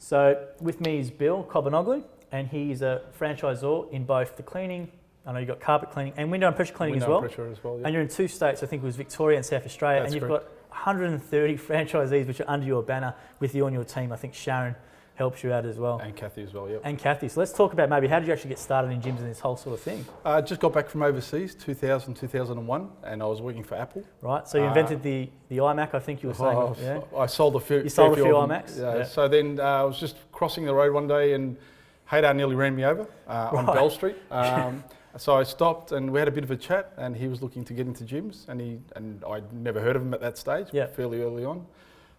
So with me is Bill Cobanoglu, and he's a franchisor in both the cleaning, I know you've got carpet cleaning and window and pressure cleaning as well. Window and pressure as well, yeah. And you're in 2 states, I think it was Victoria and South Australia, That's and you've correct. got 130 franchisees which are under your banner with you on your team. I think Sharon helps you out as well. And Kathy as well, yeah. And Kathy. So let's talk about maybe how did you actually get started in gyms and this whole sort of thing? Just got back from overseas, 2001, and I was working for Apple. Right, so you invented the iMac, I think you were saying. Yeah? I sold a few. You sold a few of them. iMacs? Yeah. Yeah. So then I was just crossing the road one day and Haydar nearly ran me over on Bell Street. So I stopped and we had a bit of a chat, and he was looking to get into gyms, and I'd never heard of him at that stage, fairly early on.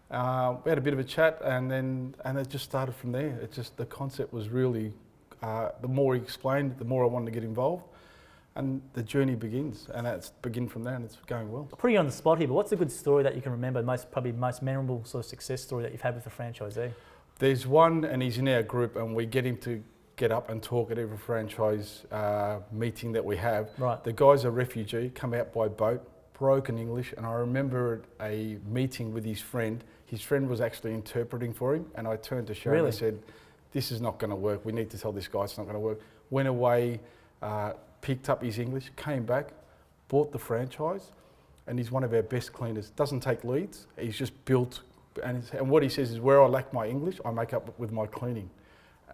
We had a bit of a chat, and it just started from there. The concept was really, the more he explained, the more I wanted to get involved, and the journey begins, and it's begin from there, and it's going well. Putting you on the spot here, but what's a good story that you can remember, probably most memorable sort of success story that you've had with a franchisee? There's one, and he's in our group, and we get him to get up and talk at every franchise meeting that we have. Right. The guy's a refugee, come out by boat, broken English, and I remember a meeting with his friend. His friend was actually interpreting for him, and I turned to Sharon and said, this is not going to work. We need to tell this guy it's not going to work. Went away, picked up his English, came back, bought the franchise, and he's one of our best cleaners. Doesn't take leads. He's just built, and what he says is, where I lack my English, I make up with my cleaning.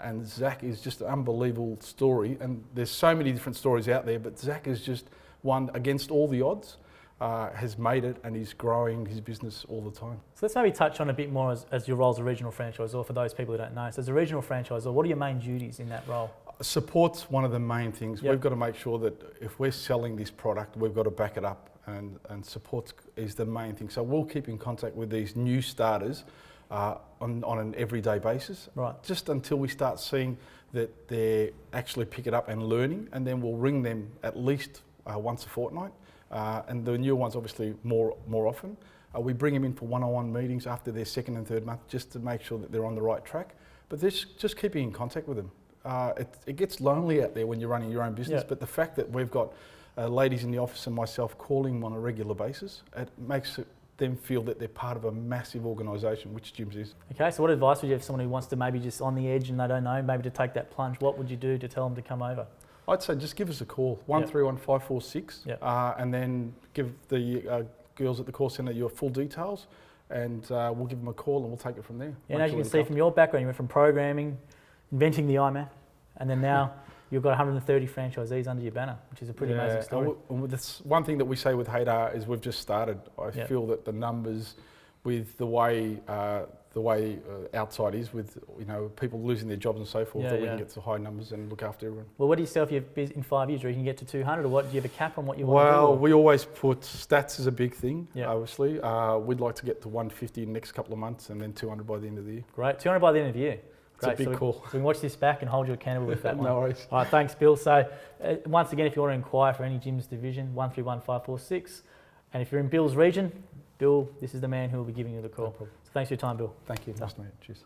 And Zach is just an unbelievable story, and there's so many different stories out there, but Zach is just one against all the odds. Has made it, and he's growing his business all the time. So let's maybe touch on a bit more as your role as a regional franchisor for those people who don't know. So as a regional franchisor, what are your main duties in that role? Support's one of the main things. Yep. We've got to make sure that if we're selling this product, we've got to back it up, and support is the main thing. So we'll keep in contact with these new starters on an everyday basis, right? Just until we start seeing that they actually pick it up and learning, and then we'll ring them at least once a fortnight. And the new ones obviously more often. We bring them in for one-on-one meetings after their second and third month, just to make sure that they're on the right track. But just keeping in contact with them. It gets lonely out there when you're running your own business, but the fact that we've got ladies in the office and myself calling them on a regular basis, it makes them feel that they're part of a massive organisation, which Gyms is. Okay, so what advice would you have for someone who wants to maybe just on the edge and they don't know, maybe to take that plunge? What would you do to tell them to come over? I'd say just give us a call, 131546, and then give the girls at the call centre your full details, and we'll give them a call and we'll take it from there. Yeah, and as you can see from your background, you went from programming, inventing the iMac, and then now you've got 130 franchisees under your banner, which is a pretty amazing story. And this one thing that we say with Haydar is we've just started. I feel that the numbers with the way outside is, with people losing their jobs and so forth, that we can get to high numbers and look after everyone. Well, what do you sell if you're in 5 years, or you can get to 200, or what? Do you have a cap on what you want to do? Well, we always put stats as a big thing. Obviously, we'd like to get to 150 in the next couple of months, and then 200 by the end of the year. Great, 200 by the end of the year. Great. It's a big call. So we can watch this back and hold you accountable with that one. No worries. All right, thanks, Bill. So once again, if you want to inquire for any gyms division, 131546, and if you're in Bill's region, Bill, this is the man who will be giving you the call. No problem. So thanks for your time, Bill. Thank you. Nice to meet you. Cheers.